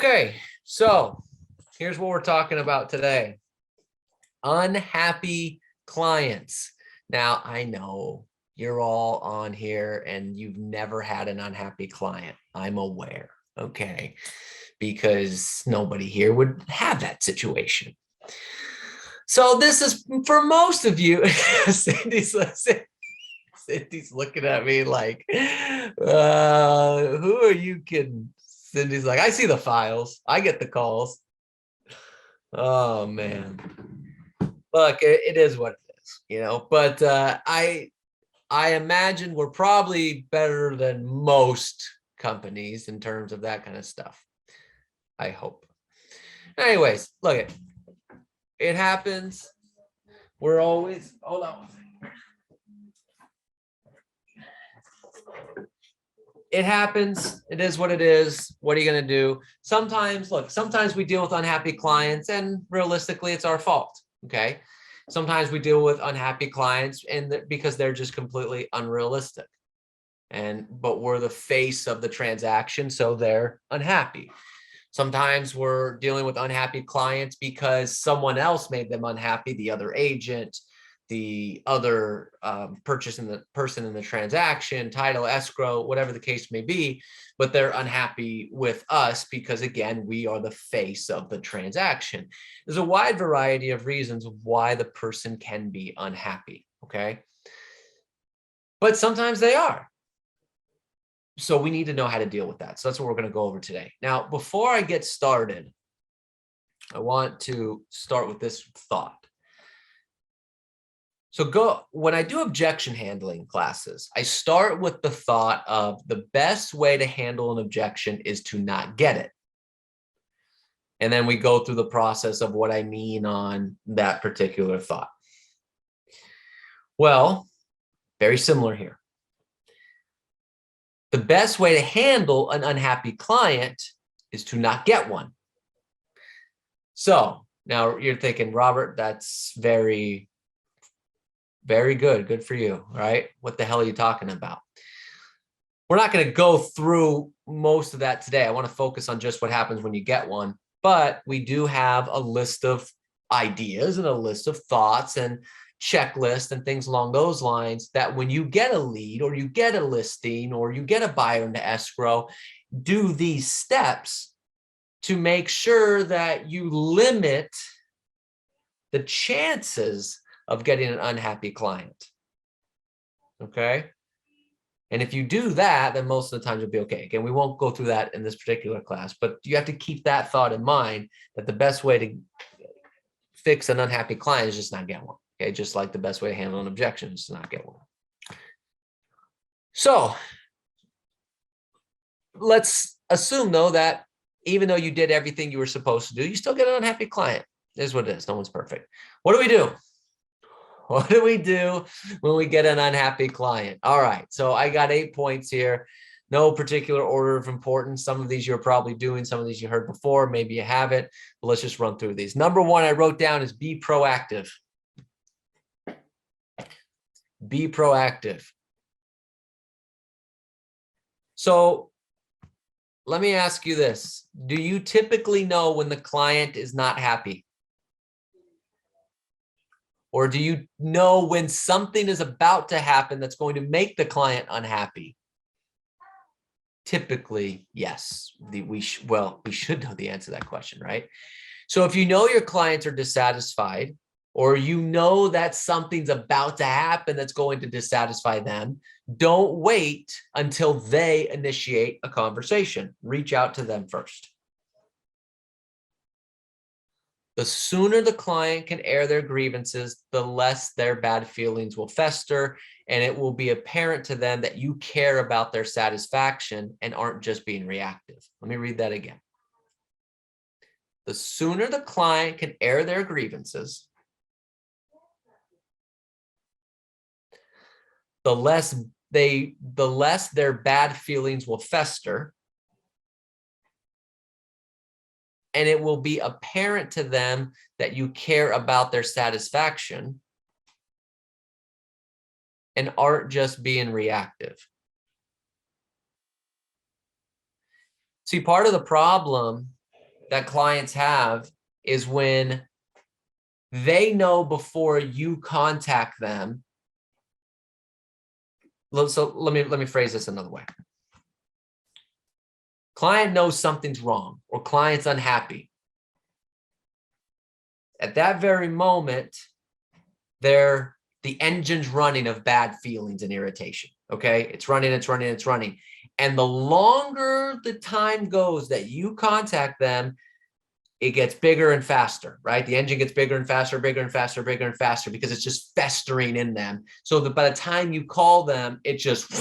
Okay, so here's what we're talking about today. Unhappy clients. Now, I know you're all on here and you've never had an unhappy client. I'm aware, okay? Because nobody here would have that situation. So this is for most of you. Cindy's looking at me like, who are you kidding? Cindy's like, I see the files. I get the calls. Oh, man. Look, it is what it is, you know, but I imagine we're probably better than most companies in terms of that kind of stuff. I hope. Anyways, look, it happens. We're always, hold on. It happens. It is what it is. What are you going to do? Sometimes, look, sometimes we deal with unhappy clients and realistically it's our fault. Okay. Sometimes we deal with unhappy clients and because they're just completely unrealistic. But we're the face of the transaction, so they're unhappy. Sometimes we're dealing with unhappy clients because someone else made them unhappy, the other agent, the other person in the transaction, title, escrow, whatever the case may be, but they're unhappy with us because, again, we are the face of the transaction. There's a wide variety of reasons why the person can be unhappy, okay? But sometimes they are. So we need to know how to deal with that. So that's what we're going to go over today. Now, before I get started, I want to start with this thought. So when I do objection handling classes, I start with the thought of the best way to handle an objection is to not get it. And then we go through the process of what I mean on that particular thought. Well, very similar here. The best way to handle an unhappy client is to not get one. So now you're thinking, Robert, that's very, very good. Good for you, right? What the hell are you talking about? We're not going to go through most of that today. I want to focus on just what happens when you get one. But we do have a list of ideas and a list of thoughts and checklist and things along those lines that when you get a lead or you get a listing or you get a buyer into escrow, do these steps to make sure that you limit the chances of getting an unhappy client. Okay. And if you do that, then most of the time you'll be okay. Again, we won't go through that in this particular class, but you have to keep that thought in mind that the best way to fix an unhappy client is just not get one. Okay, just like the best way to handle an objection is to not get one. So let's assume, though, that even though you did everything you were supposed to do, you still get an unhappy client. It is what it is. No one's perfect. What do we do? What do we do when we get an unhappy client? All right, so I got 8 points here. No particular order of importance. Some of these you're probably doing. Some of these you heard before. Maybe you haven't. But let's just run through these. Number 1 I wrote down is be proactive. Be proactive. So let me ask you this. Do you typically know when the client is not happy? Or do you know when something is about to happen that's going to make the client unhappy? Typically, yes. We should know the answer to that question, right? So if you know your clients are dissatisfied, or you know that something's about to happen that's going to dissatisfy them, don't wait until they initiate a conversation. Reach out to them first. The sooner the client can air their grievances, the less their bad feelings will fester, and it will be apparent to them that you care about their satisfaction and aren't just being reactive. Let me read that again. The sooner the client can air their grievances, the less their bad feelings will fester, and it will be apparent to them that you care about their satisfaction and aren't just being reactive. See, part of the problem that clients have is when they know before you contact them. So let me phrase this another way. Client knows something's wrong or client's unhappy. At that very moment, the engine's running of bad feelings and irritation. Okay, it's running. And the longer the time goes that you contact them, it gets bigger and faster, right? The engine gets bigger and faster because it's just festering in them. So that by the time you call them, it just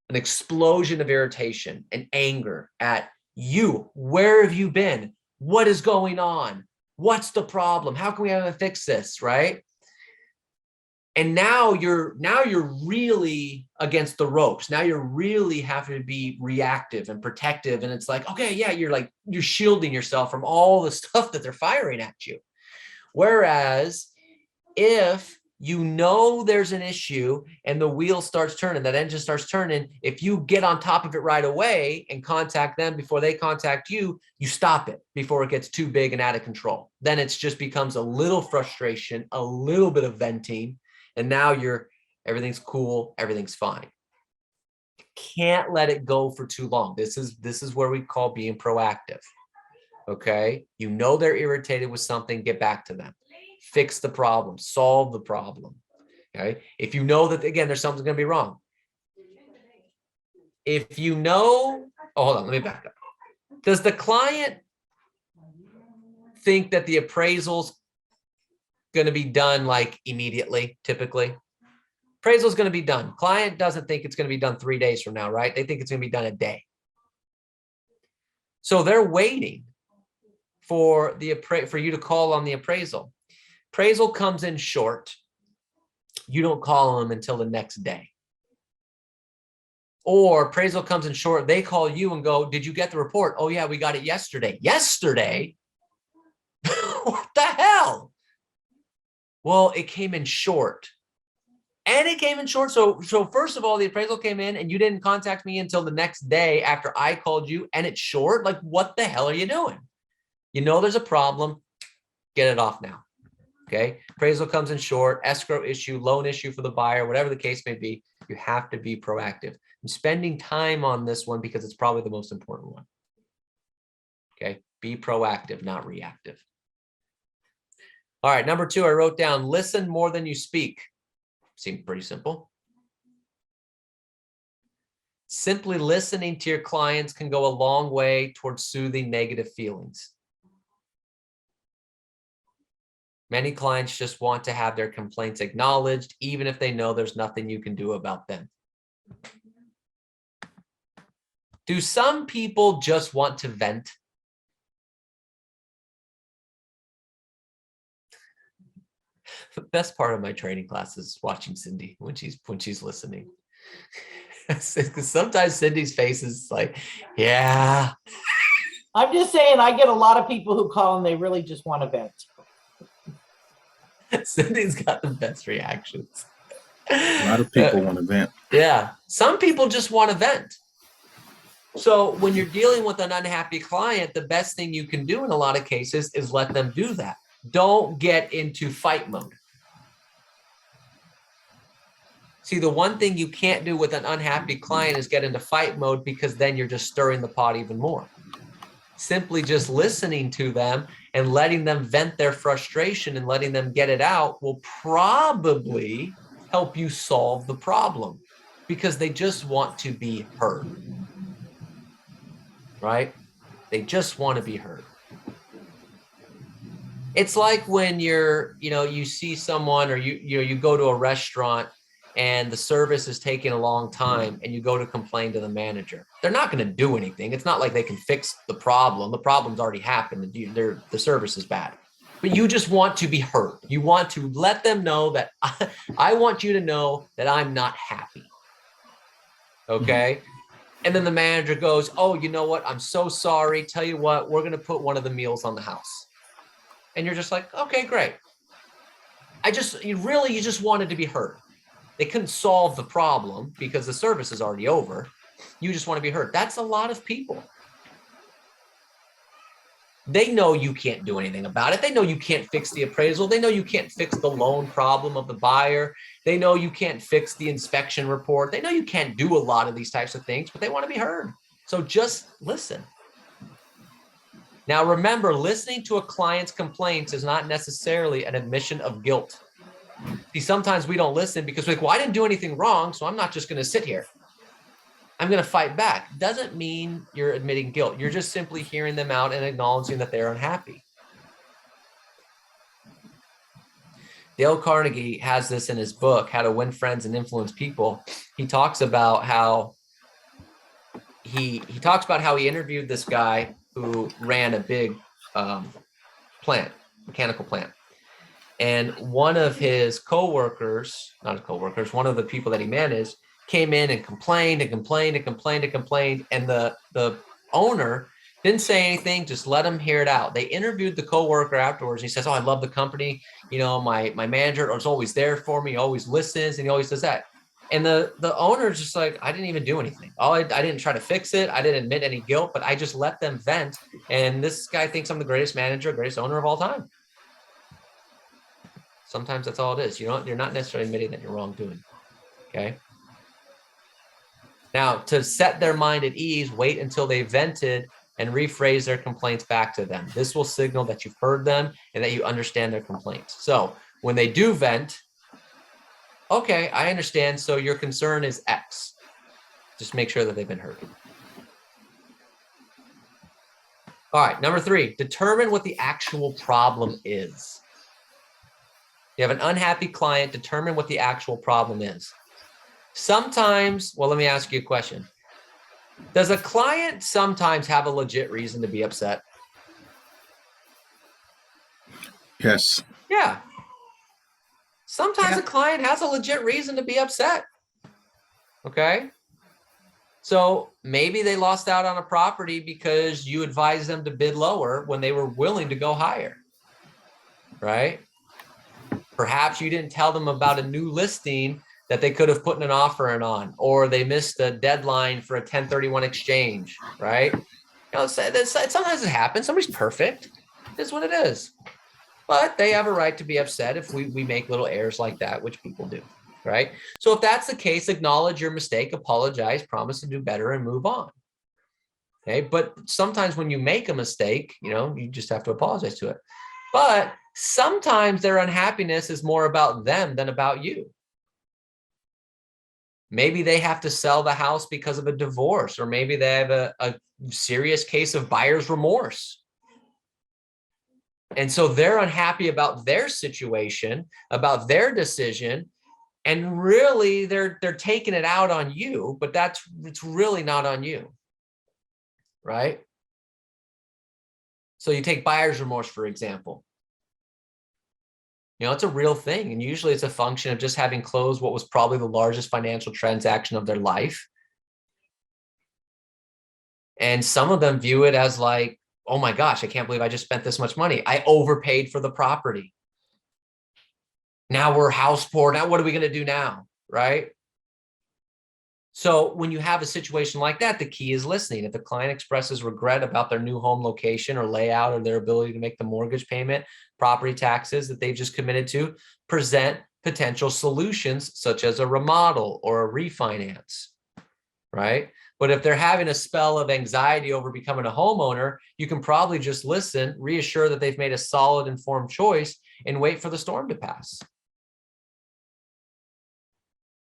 an explosion of irritation and anger at you. Where have you been? What is going on? What's the problem? How can we have to fix this, right? And now you're really against the ropes. Now you're really having to be reactive and protective. And it's like, okay, yeah, you're shielding yourself from all the stuff that they're firing at you. Whereas if you know there's an issue and the wheel starts turning, that engine starts turning, if you get on top of it right away and contact them before they contact you, you stop it before it gets too big and out of control. Then it just becomes a little frustration, a little bit of venting. And now everything's cool, everything's fine. Can't let it go for too long. This is where we call being proactive. Okay, you know they're irritated with something, get back to them, fix the problem, solve the problem. Okay, if you know that again there's something going to be wrong. If you know, hold on, let me back up. Does the client think that the appraisal's going to be done like immediately? Typically appraisal is going to be done. Client doesn't think it's going to be done 3 days from now, right? They think it's going to be done a day. So they're waiting for you to call on the appraisal. Appraisal comes in short. You don't call them until the next day. Or appraisal comes in short. They call you and go, did you get the report? Oh yeah, we got it yesterday. Yesterday? What the hell? Well, it came in short. And it came in short. So first of all, the appraisal came in and you didn't contact me until the next day after I called you, and it's short. Like, what the hell are you doing? You know there's a problem. Get it off now. Okay. Appraisal comes in short, escrow issue, loan issue for the buyer, whatever the case may be. You have to be proactive. I'm spending time on this one because it's probably the most important one. Okay. Be proactive, not reactive. All right. Number 2, I wrote down, listen more than you speak. Seemed pretty simple. Simply listening to your clients can go a long way towards soothing negative feelings. Many clients just want to have their complaints acknowledged, even if they know there's nothing you can do about them. Do some people just want to vent? The best part of my training class is watching Cindy when she's listening. Because sometimes Cindy's face is like, yeah. I'm just saying, I get a lot of people who call and they really just want to vent. Cindy's got the best reactions. A lot of people want to vent. Yeah, some people just want to vent. So when you're dealing with an unhappy client, the best thing you can do in a lot of cases is let them do that. Don't get into fight mode. See, the one thing you can't do with an unhappy client is get into fight mode, because then you're just stirring the pot even more. Simply just listening to them and letting them vent their frustration and letting them get it out will probably help you solve the problem, because they just want to be heard. Right? They just want to be heard. It's like when you see someone, or you go to a restaurant and the service is taking a long time and you go to complain to the manager. They're not going to do anything. It's not like they can fix the problem. The problem's already happened. The service is bad. But you just want to be heard. You want to let them know that I want you to know that I'm not happy. Okay? And then the manager goes, oh, you know what? I'm so sorry. Tell you what, we're going to put one of the meals on the house. And you're just like, okay, great. You just wanted to be heard. They couldn't solve the problem because the service is already over. You just want to be heard. That's a lot of people. They know you can't do anything about it. They know you can't fix the appraisal. They know you can't fix the loan problem of the buyer. They know you can't fix the inspection report. They know you can't do a lot of these types of things, but they want to be heard. So just listen. Now, remember, listening to a client's complaints is not necessarily an admission of guilt. See, sometimes we don't listen because we're like, well, I didn't do anything wrong, so I'm not just going to sit here. I'm going to fight back. Doesn't mean you're admitting guilt. You're just simply hearing them out and acknowledging that they're unhappy. Dale Carnegie has this in his book, How to Win Friends and Influence People. He talks about how he interviewed this guy who ran a big mechanical plant. And one of his coworkers, not his coworkers, one of the people that he managed came in and complained. And the owner didn't say anything, just let him hear it out. They interviewed the coworker afterwards. And he says, oh, I love the company. You know, my manager is always there for me, always listens, and he always does that. And the owner's just like, I didn't even do anything. I didn't try to fix it. I didn't admit any guilt, but I just let them vent. And this guy thinks I'm the greatest manager, greatest owner of all time. Sometimes that's all it is. You're not necessarily admitting that you're wrongdoing. Okay. Now, to set their mind at ease, wait until they vented and rephrase their complaints back to them. This will signal that you've heard them and that you understand their complaints. So when they do vent, okay, I understand. So your concern is X. Just make sure that they've been heard. All right, number 3, determine what the actual problem is. You have an unhappy client, determine what the actual problem is. Sometimes, well, let me ask you a question. Does a client sometimes have a legit reason to be upset? Yes. Yeah. Sometimes a client has a legit reason to be upset. Okay. So maybe they lost out on a property because you advised them to bid lower when they were willing to go higher. Right? Perhaps you didn't tell them about a new listing that they could have put an offer in on, or they missed a deadline for a 1031 exchange, right? You know, sometimes it happens. Somebody's perfect. It's what it is. But they have a right to be upset if we make little errors like that, which people do, right? So if that's the case, acknowledge your mistake, apologize, promise to do better, and move on. Okay, but sometimes when you make a mistake, you just have to apologize to it. But sometimes their unhappiness is more about them than about you. Maybe they have to sell the house because of a divorce, or maybe they have a serious case of buyer's remorse. And so they're unhappy about their situation, about their decision, and really they're taking it out on you, but it's really not on you, right? So you take buyer's remorse, for example. It's a real thing. And usually it's a function of just having closed what was probably the largest financial transaction of their life. And some of them view it as like, oh my gosh, I can't believe I just spent this much money. I overpaid for the property. Now we're house poor. Now what are we going to do now? Right? So when you have a situation like that, the key is listening. If the client expresses regret about their new home location or layout or their ability to make the mortgage payment, property taxes that they've just committed to, present potential solutions such as a remodel or a refinance, right? But if they're having a spell of anxiety over becoming a homeowner, you can probably just listen, reassure that they've made a solid, informed choice, and wait for the storm to pass.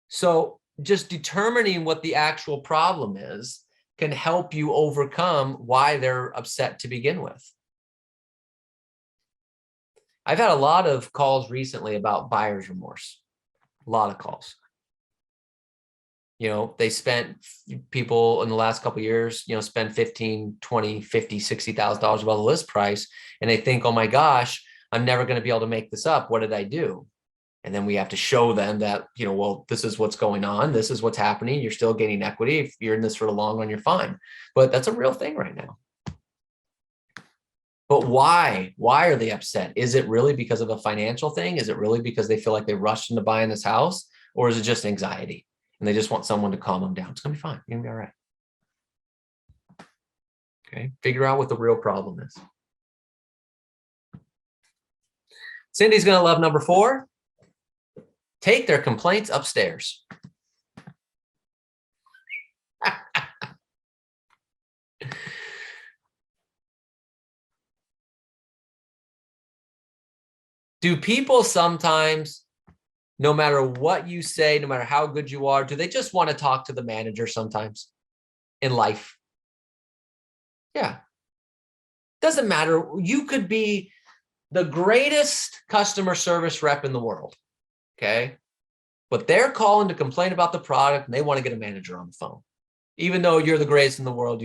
So just determining what the actual problem is can help you overcome why they're upset to begin with. I've had a lot of calls recently about buyer's remorse, a lot of calls. They spent, people in the last couple of years, spend $15,000, $20,000, $50,000, $60,000 above the list price. And they think, oh my gosh, I'm never going to be able to make this up. What did I do? And then we have to show them that, well, this is what's going on. This is what's happening. You're still gaining equity. If you're in this for the long run, you're fine. But that's a real thing right now. But why? Why are they upset? Is it really because of a financial thing? Is it really because they feel like they rushed into buying this house? Or is it just anxiety? And they just want someone to calm them down. It's going to be fine. You're going to be all right. Okay. Figure out what the real problem is. Cindy's going to love number 4. Take their complaints upstairs. Do people sometimes, no matter what you say, no matter how good you are, do they just want to talk to the manager sometimes in life? Yeah. Doesn't matter. You could be the greatest customer service rep in the world. Okay. But they're calling to complain about the product and they want to get a manager on the phone. Even though you're the greatest in the world,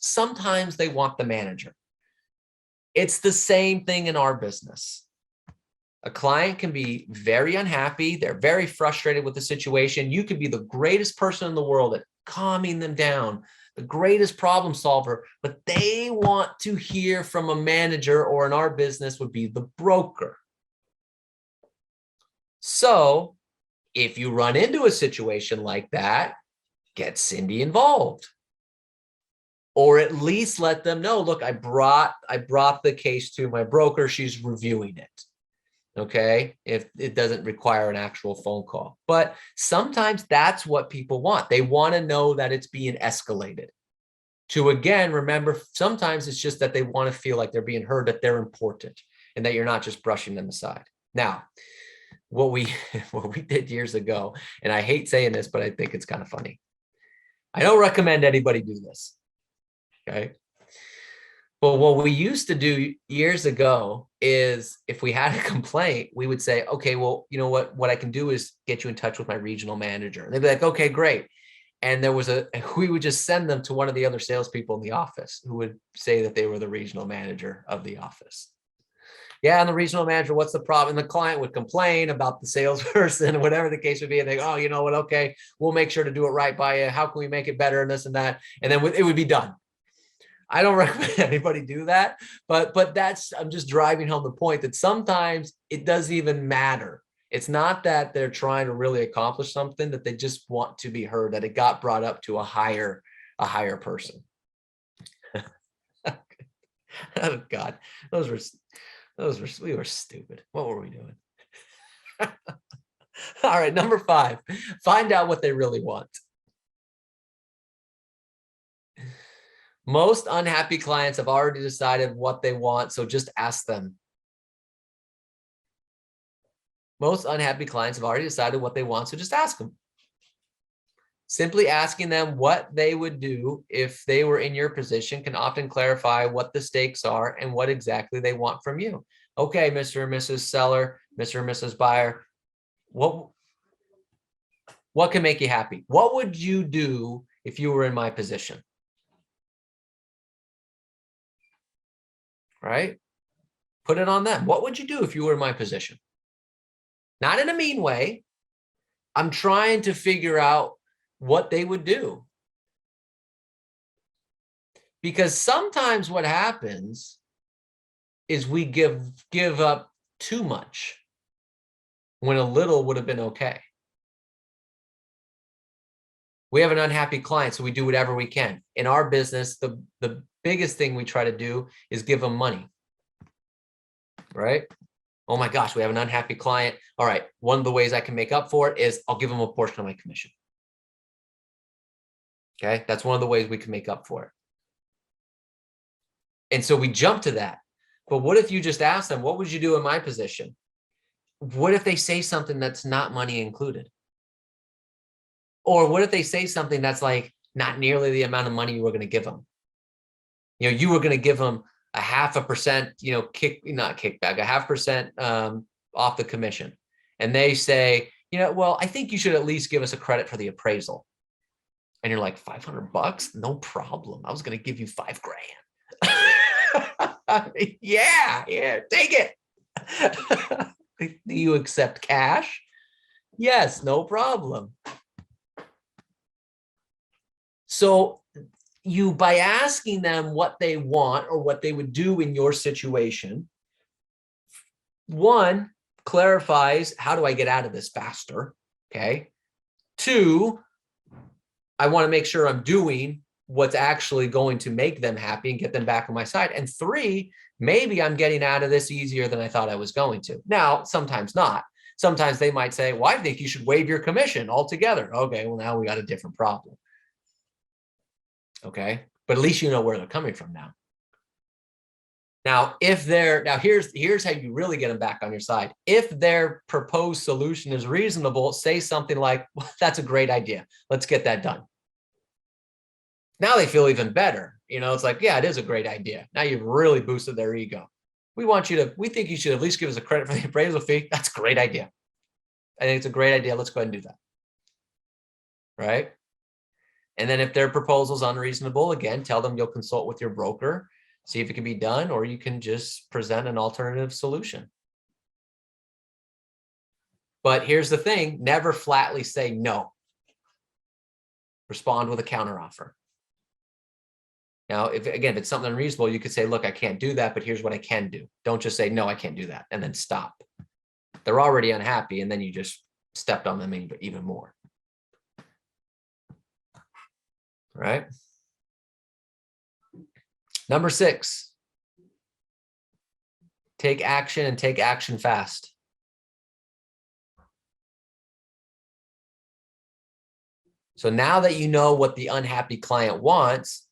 sometimes they want the manager. It's the same thing in our business. A client can be very unhappy. They're very frustrated with the situation. You could be the greatest person in the world at calming them down, the greatest problem solver, but they want to hear from a manager, or in our business would be the broker. So if you run into a situation like that, get Cindy involved. Or at least let them know, look, I brought the case to my broker. She's reviewing it. Okay, if it doesn't require an actual phone call. But sometimes that's what people want. They want to know that it's being escalated. To, again, remember, sometimes it's just that they want to feel like they're being heard, that they're important, and that you're not just brushing them aside. Now, what we did years ago, and I hate saying this, but I think it's kind of funny. I don't recommend anybody do this. Okay. But what we used to do years ago is, if we had a complaint, we would say, okay, well, you know what I can do is get you in touch with my regional manager. And they'd be like, okay, great. And we would just send them to one of the other salespeople in the office who would say that they were the regional manager of the office. Yeah, and the regional manager, what's the problem? And the client would complain about the salesperson, whatever the case would be. And they go, oh, you know what? Okay, we'll make sure to do it right by you. How can we make it better, and this and that? And then it would be done. I don't recommend anybody do that, but I'm just driving home the point that sometimes it doesn't even matter. It's not that they're trying to really accomplish something, that they just want to be heard, that it got brought up to a higher person. Oh God, we were stupid. What were we doing? All right, number 5, find out what they really want. Most unhappy clients have already decided what they want, so just ask them. Most unhappy clients have already decided what they want, so just ask them. Simply asking them what they would do if they were in your position can often clarify what the stakes are and what exactly they want from you. Okay, Mr. and Mrs. Seller, Mr. and Mrs. Buyer, what can make you happy? What would you do if you were in my position? Right? Put it on them. What would you do if you were in my position? Not in a mean way. I'm trying to figure out what they would do. Because sometimes what happens is we give up too much when a little would have been okay. We have an unhappy client, so we do whatever we can. In our business, the biggest thing we try to do is give them money, right? Oh my gosh, we have an unhappy client. All right, one of the ways I can make up for it is I'll give them a portion of my commission. Okay, that's one of the ways we can make up for it. And so we jump to that. But what if you just ask them, what would you do in my position? What if they say something that's not money included? Or what if they say something that's like not nearly the amount of money you were going to give them? You know, you were going to give them a 0.5%, not kickback, a 0.5% off the commission. And they say, well, I think you should at least give us a credit for the appraisal. And you're like, $500? No problem. I was going to give you $5,000. Yeah, take it. Do you accept cash? Yes, no problem. So by asking them what they want or what they would do in your situation, 1, clarifies, how do I get out of this faster? Okay. 2, I want to make sure I'm doing what's actually going to make them happy and get them back on my side. And 3, maybe I'm getting out of this easier than I thought I was going to. Now, sometimes not. Sometimes they might say, well, I think you should waive your commission altogether. Okay, well, now we got a different problem. Okay, but at least you know where they're coming from now. Now, here's how you really get them back on your side. If their proposed solution is reasonable, say something like, well, that's a great idea. Let's get that done. Now they feel even better. It's like, yeah, it is a great idea. Now you've really boosted their ego. We think you should at least give us a credit for the appraisal fee. That's a great idea. I think it's a great idea. Let's go ahead and do that. Right? And then if their proposal is unreasonable, again, tell them you'll consult with your broker, see if it can be done, or you can just present an alternative solution. But here's the thing, never flatly say no. Respond with a counteroffer. Now, if it's something unreasonable, you could say, look, I can't do that, but here's what I can do. Don't just say, no, I can't do that, and then stop. They're already unhappy, and then you just stepped on them even more. Right? Number 6, take action and take action fast. So now that you know what the unhappy client wants,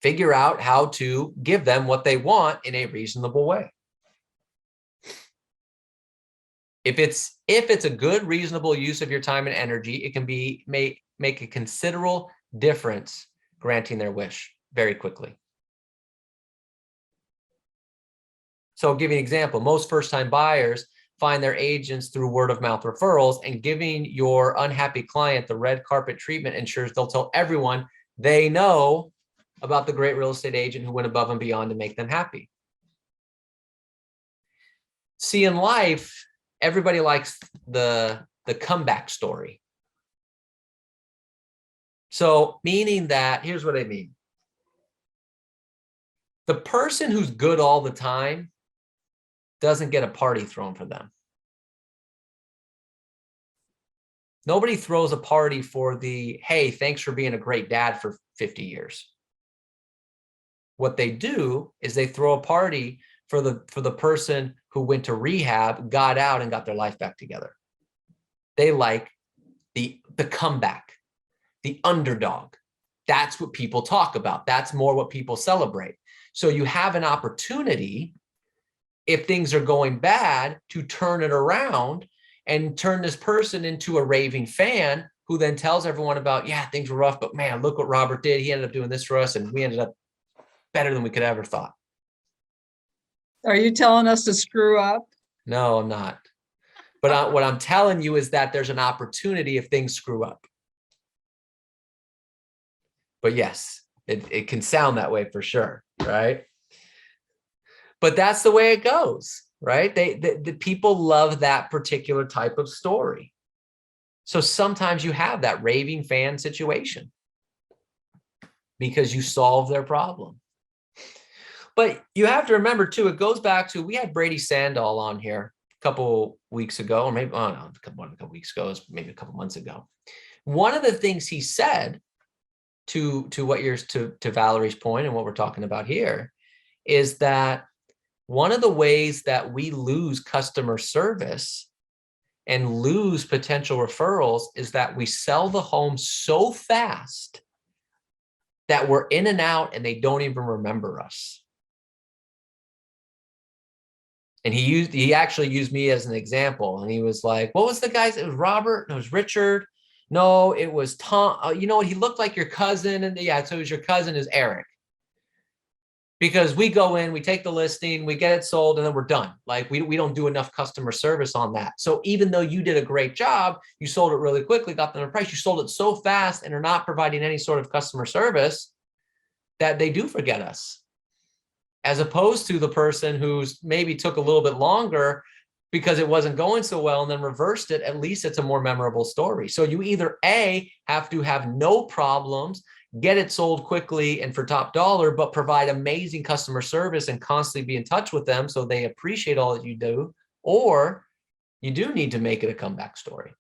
figure out how to give them what they want in a reasonable way. If it's a good, reasonable use of your time and energy, it can make a considerable difference granting their wish very quickly. So I'll give you an example. Most first-time buyers find their agents through word-of-mouth referrals, and giving your unhappy client the red carpet treatment ensures they'll tell everyone they know about the great real estate agent who went above and beyond to make them happy. See, in life, everybody likes the comeback story. So meaning that, here's what I mean. The person who's good all the time doesn't get a party thrown for them. Nobody throws a party for the, hey, thanks for being a great dad for 50 years. What they do is they throw a party for the person who went to rehab, got out, and got their life back together. They like the comeback, the underdog. That's what people talk about. That's more what people celebrate. So you have an opportunity, if things are going bad, to turn it around and turn this person into a raving fan who then tells everyone about, yeah, things were rough, but man, look what Robert did. He ended up doing this for us, and we ended up better than we could ever thought. Are you telling us to screw up? No, I'm not. But what I'm telling you is that there's an opportunity if things screw up. But yes, it can sound that way for sure, right? But that's the way it goes, right? The people love that particular type of story. So sometimes you have that raving fan situation because you solve their problem. But you have to remember too, it goes back to, we had Brady Sandall on here a couple weeks ago, or maybe, I don't know, a couple weeks ago, maybe a couple months ago. One of the things he said to Valerie's point and what we're talking about here is that one of the ways that we lose customer service and lose potential referrals is that we sell the home so fast that we're in and out and they don't even remember us. And he actually used me as an example. And he was like, what was the guy's? It was Robert. It was Richard. No, it was Tom. You know what? He looked like your cousin. And yeah, so it was your cousin is Eric. Because we go in, we take the listing, we get it sold, and then we're done. Like we don't do enough customer service on that. So even though you did a great job, you sold it really quickly, got them a price, you sold it so fast and are not providing any sort of customer service that they do forget us. As opposed to the person who's maybe took a little bit longer because it wasn't going so well and then reversed it. At least it's a more memorable story. So you either A, have to have no problems, get it sold quickly and for top dollar, but provide amazing customer service and constantly be in touch with them so they appreciate all that you do, or you do need to make it a comeback story.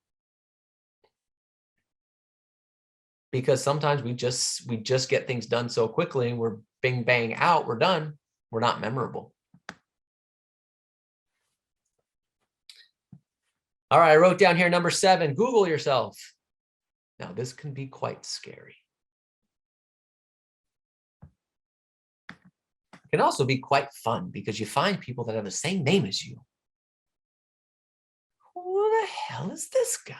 Because sometimes we just get things done so quickly and we're bing, bang, out, we're done. We're not memorable. All right, I wrote down here number 7, Google yourself. Now, this can be quite scary. It can also be quite fun because you find people that have the same name as you. Who the hell is this guy?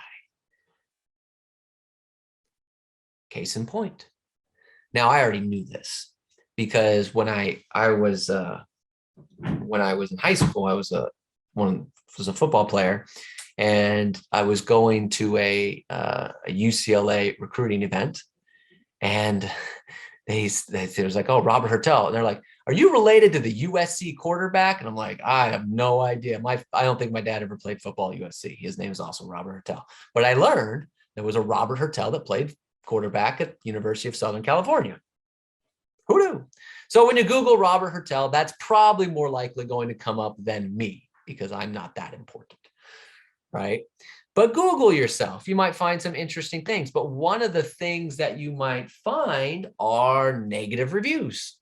Case in point. Now, I already knew this because when I was in high school, I was a football player, and I was going to a UCLA recruiting event, and they was like, oh, Robert Hertel, and they're like, are you related to the USC quarterback? And I'm like, I have no idea. I don't think my dad ever played football at USC. His name is also Robert Hertel, but I learned there was a Robert Hertel that played quarterback at University of Southern California. Who knew? So when you Google Robert Hertel, that's probably more likely going to come up than me because I'm not that important, right? But Google yourself. You might find some interesting things. But one of the things that you might find are negative reviews.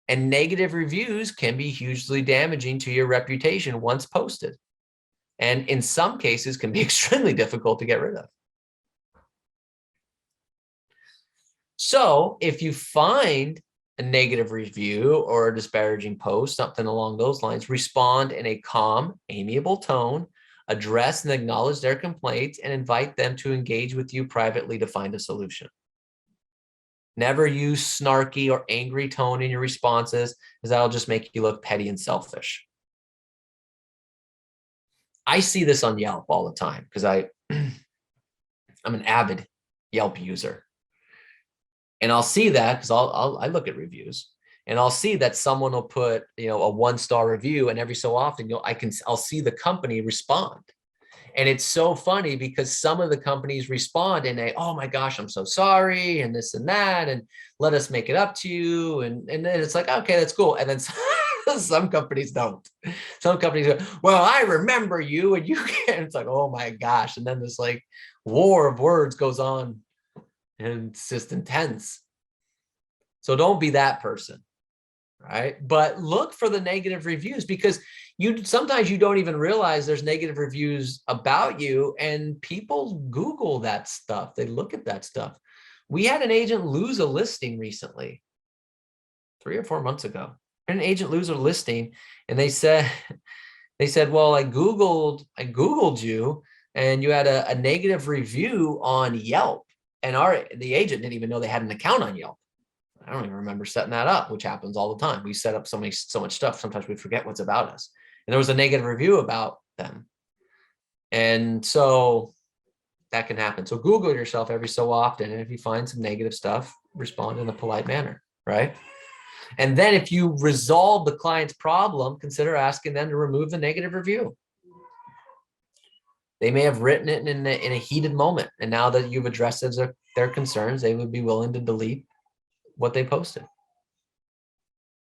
And negative reviews can be hugely damaging to your reputation once posted. And in some cases can be extremely difficult to get rid of. So if you find a negative review or a disparaging post, something along those lines, respond in a calm, amiable tone, address and acknowledge their complaints, and invite them to engage with you privately to find a solution. Never use snarky or angry tone in your responses, because that'll just make you look petty and selfish. I see this on Yelp all the time because I'm an avid Yelp user. And I'll see that because I look at reviews, and I'll see that someone will put, a 1-star review, and every so often I'll see the company respond. And it's so funny because some of the companies respond and they, oh my gosh, I'm so sorry, and this and that, and let us make it up to you. And then it's like, okay, that's cool. And then some companies don't. Some companies go, well, I remember you, and you can't. It's like, oh my gosh. And then this like war of words goes on. And it's just intense. So don't be that person, right? But look for the negative reviews because sometimes you don't even realize there's negative reviews about you, and people Google that stuff. They look at that stuff. We had an agent lose a listing recently, 3 or 4 months ago. An agent lose a listing, and they said, well, I Googled you, and you had a negative review on Yelp. And the agent didn't even know they had an account on Yelp. I don't even remember setting that up, which happens all the time. We set up so much stuff. Sometimes we forget what's about us. And there was a negative review about them. And so that can happen. So Google yourself every so often. And if you find some negative stuff, respond in a polite manner, right? And then if you resolve the client's problem, consider asking them to remove the negative review. They may have written it in a heated moment. And now that you've addressed their concerns, they would be willing to delete what they posted.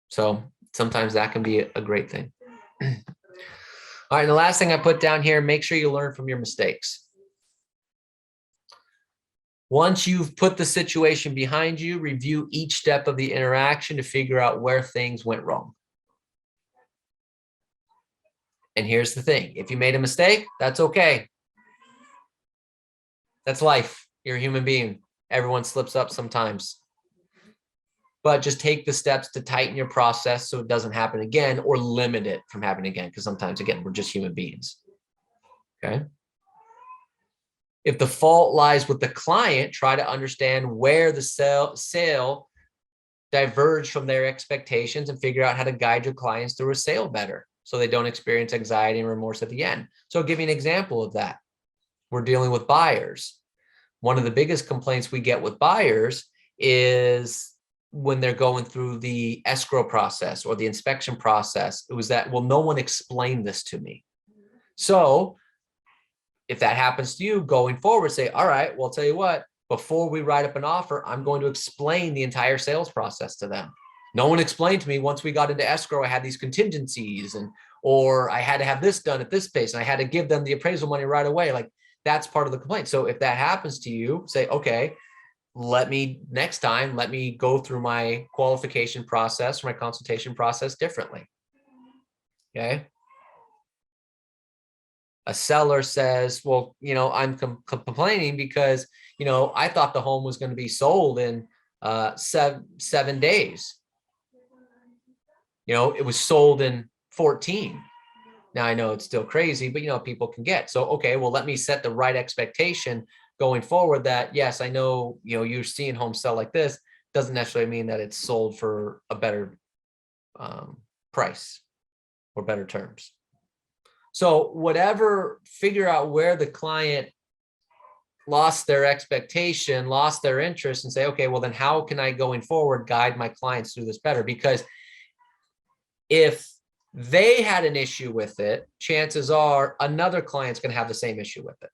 So sometimes that can be a great thing. All right, and the last thing I put down here, make sure you learn from your mistakes. Once you've put the situation behind you, review each step of the interaction to figure out where things went wrong. And here's the thing. If you made a mistake, that's okay. That's life. You're a human being. Everyone slips up sometimes. But just take the steps to tighten your process so it doesn't happen again, or limit it from happening again. Because sometimes, again, we're just human beings. Okay. If the fault lies with the client, try to understand where the sale diverged from their expectations and figure out how to guide your clients through a sale better, so they don't experience anxiety and remorse at the end. So I'll give you an example of that. We're dealing with buyers. One of the biggest complaints we get with buyers is when they're going through the escrow process or the inspection process. It was that, well, no one explained this to me. So if that happens to you going forward, say, all right, well, I'll tell you what, before we write up an offer, I'm going to explain the entire sales process to them. No one explained to me once we got into escrow, I had these contingencies, or I had to have this done at this pace, and I had to give them the appraisal money right away. Like, that's part of the complaint. So if that happens to you, say, okay, next time, let me go through my qualification process, my consultation process differently. Okay. A seller says, well, I'm complaining because, I thought the home was going to be sold in 7 days. It was sold in 14. Now I know it's still crazy, but people can get. So, okay, well, let me set the right expectation going forward that, yes, I know, you're seeing homes sell like this. Doesn't necessarily mean that it's sold for a better price or better terms. So figure out where the client lost their expectation, lost their interest, and say, okay, well, then how can I going forward guide my clients through this better? Because if they had an issue with it, chances are another client's going to have the same issue with it.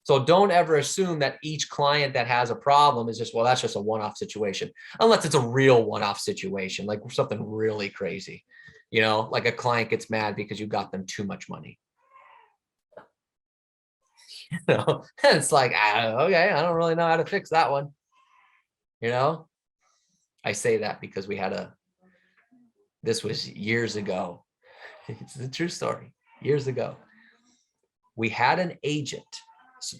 So don't ever assume that each client that has a problem is just, well, that's just a one-off situation, unless it's a real one-off situation, like something really crazy, like a client gets mad because you got them too much money. It's like, okay, I don't really know how to fix that one. I say that because this was years ago. It's a true story. Years ago, we had an agent. So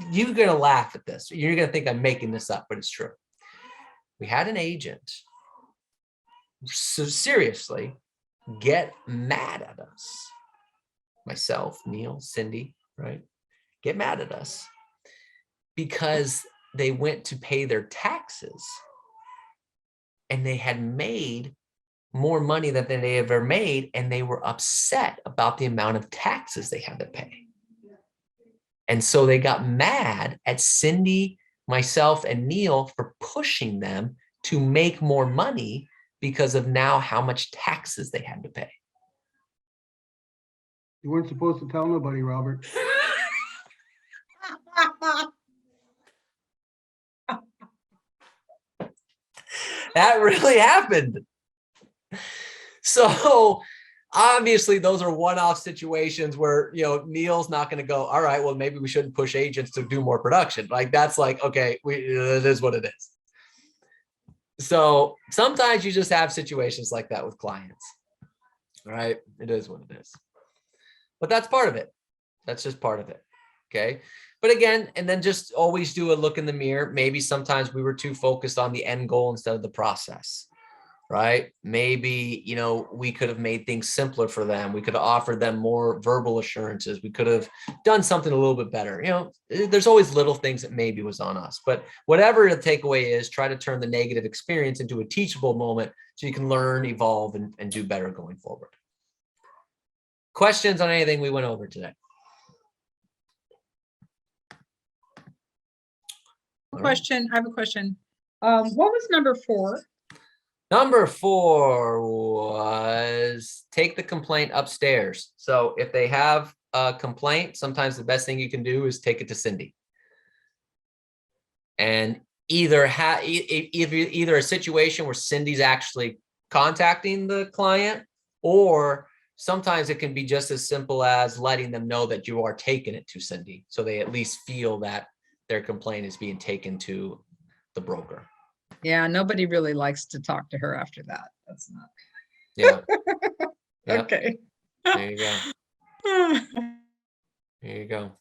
you're going to laugh at this. You're going to think I'm making this up, but it's true. We had an agent, so seriously, get mad at us. Myself, Neil, Cindy, right? Get mad at us because they went to pay their taxes and they had made more money than they ever made, and they were upset about the amount of taxes they had to pay. And so they got mad at Cindy, myself, and Neil for pushing them to make more money because of now how much taxes they had to pay. You weren't supposed to tell nobody, Robert. That really happened. So obviously those are one-off situations where, Neil's not going to go, all right, well, maybe we shouldn't push agents to do more production. Like, that's like, okay, it is what it is. So sometimes you just have situations like that with clients, right? It is what it is. But that's part of it. That's just part of it. Okay. But again, and then just always do a look in the mirror. Maybe sometimes we were too focused on the end goal instead of the process, right? Maybe, we could have made things simpler for them. We could have offered them more verbal assurances. We could have done something a little bit better. There's always little things that maybe was on us, but whatever the takeaway is, try to turn the negative experience into a teachable moment so you can learn, evolve, and do better going forward. Questions on anything we went over today? Question. I have a question. What was number 4? Number 4 was take the complaint upstairs. So if they have a complaint, sometimes the best thing you can do is take it to Cindy. And either a situation where Cindy's actually contacting the client, or sometimes it can be just as simple as letting them know that you are taking it to Cindy, so they at least feel that their complaint is being taken to the broker. Yeah, nobody really likes to talk to her after that. That's not. Yeah. Okay. There you go. There you go.